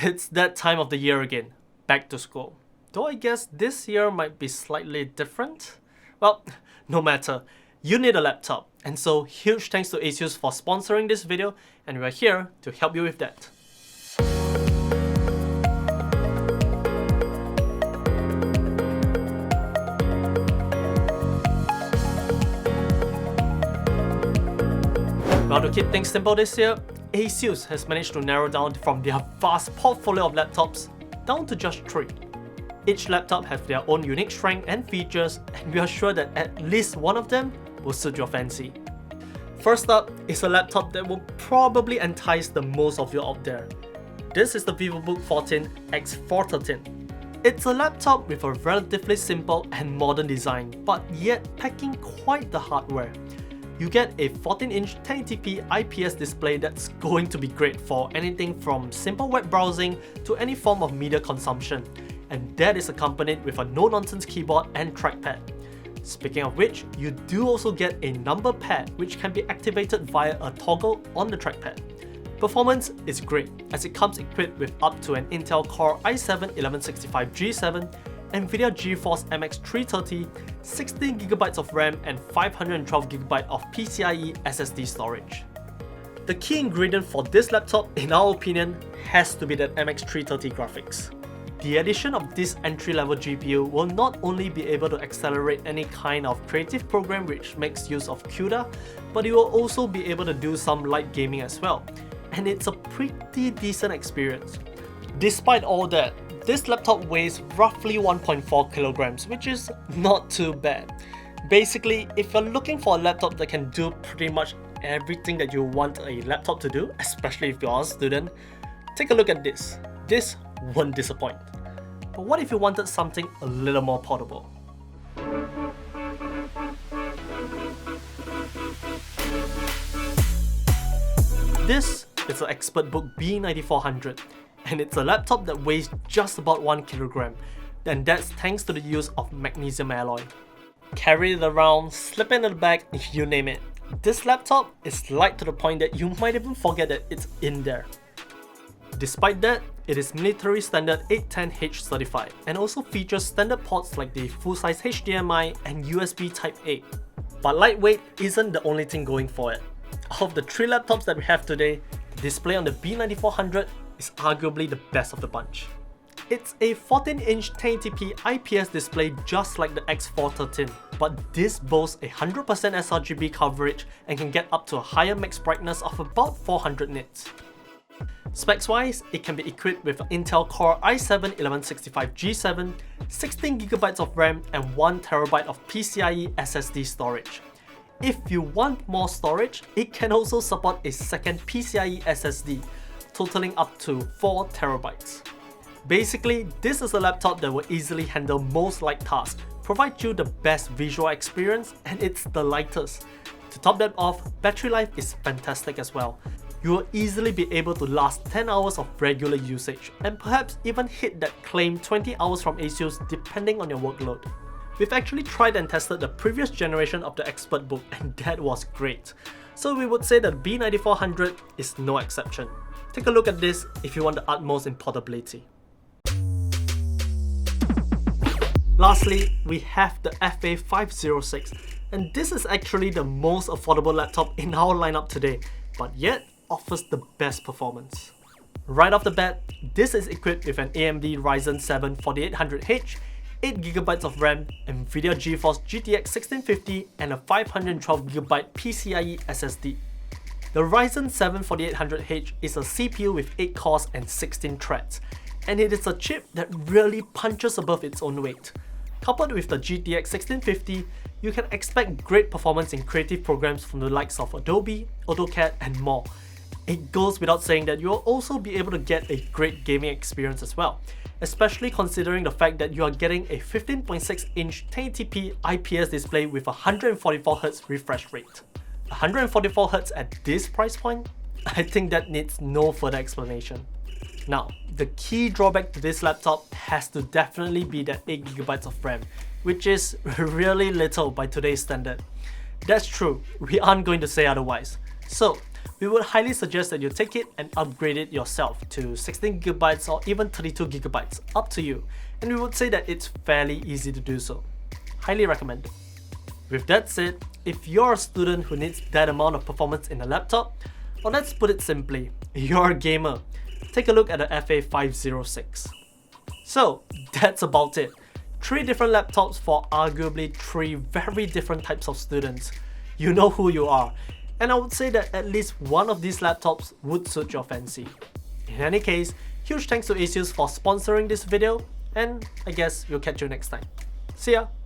It's that time of the year again, back to school. Though I guess this year might be slightly different. Well, no matter, you need a laptop, and so huge thanks to Asus for sponsoring this video, and we're here to help you with that. Well, to keep things simple this year, Asus has managed to narrow down from their vast portfolio of laptops down to just 3. Each laptop has their own unique strength and features, and we are sure that at least one of them will suit your fancy. First up is a laptop that will probably entice the most of you out there. This is the VivoBook 14 X413. It's a laptop with a relatively simple and modern design, but yet packing quite the hardware. You get a 14-inch 1080p IPS display that's going to be great for anything from simple web browsing to any form of media consumption, and that is accompanied with a no-nonsense keyboard and trackpad. Speaking of which, you do also get a number pad which can be activated via a toggle on the trackpad. Performance is great as it comes equipped with up to an Intel Core i7-1165G7, NVIDIA GeForce MX 330, 16GB of RAM and 512GB of PCIe SSD storage. The key ingredient for this laptop, in our opinion, has to be that MX 330 graphics. The addition of this entry-level GPU will not only be able to accelerate any kind of creative program which makes use of CUDA, but it will also be able to do some light gaming as well, and it's a pretty decent experience. Despite all that, this laptop weighs roughly 1.4 kilograms, which is not too bad. Basically, if you're looking for a laptop that can do pretty much everything that you want a laptop to do, especially if you're a student, take a look at this. This won't disappoint. But what if you wanted something a little more portable? This is the ExpertBook B9400. And it's a laptop that weighs just about 1 kilogram, and that's thanks to the use of magnesium alloy. Carry it around, slip it in the bag, you name it. This laptop is light to the point that you might even forget that it's in there. Despite that, it is military standard 810H certified and also features standard ports like the full-size HDMI and USB Type-A. But lightweight isn't the only thing going for it. Of the 3 laptops that we have today, the display on the B9400 is arguably the best of the bunch. It's a 14-inch 1080p IPS display just like the X413, but this boasts a 100% sRGB coverage and can get up to a higher max brightness of about 400 nits. Specs-wise, it can be equipped with an Intel Core i7-1165G7, 16GB of RAM and 1TB of PCIe SSD storage. If you want more storage, it can also support a second PCIe SSD, totaling up to 4 TB. Basically, this is a laptop that will easily handle most light tasks, provide you the best visual experience, and it's the lightest. To top that off, battery life is fantastic as well. You will easily be able to last 10 hours of regular usage, and perhaps even hit that claimed 20 hours from Asus depending on your workload. We've actually tried and tested the previous generation of the ExpertBook, and that was great. So we would say that B9400 is no exception. Take a look at this if you want the utmost in portability. Lastly, we have the FA506, and this is actually the most affordable laptop in our lineup today, but yet offers the best performance. Right off the bat, this is equipped with an AMD Ryzen 7 4800H, 8GB of RAM, NVIDIA GeForce GTX 1650 and a 512GB PCIe SSD. The Ryzen 7 4800H is a CPU with 8 cores and 16 threads, and it is a chip that really punches above its own weight. Coupled with the GTX 1650, you can expect great performance in creative programs from the likes of Adobe, AutoCAD and more. It goes without saying that you'll also be able to get a great gaming experience as well, especially considering the fact that you are getting a 15.6-inch 1080p IPS display with a 144Hz refresh rate. 144Hz at this price point? I think that needs no further explanation. Now, the key drawback to this laptop has to definitely be that 8GB of RAM, which is really little by today's standard. That's true, we aren't going to say otherwise. So, we would highly suggest that you take it and upgrade it yourself to 16GB or even 32GB, up to you, and we would say that it's fairly easy to do so. Highly recommended. With that said, if you're a student who needs that amount of performance in a laptop, or let's put it simply, you're a gamer, take a look at the FA506. So that's about it. 3 different laptops for arguably 3 very different types of students. You know who you are, and I would say that at least one of these laptops would suit your fancy. In any case, huge thanks to Asus for sponsoring this video, and I guess we'll catch you next time. See ya!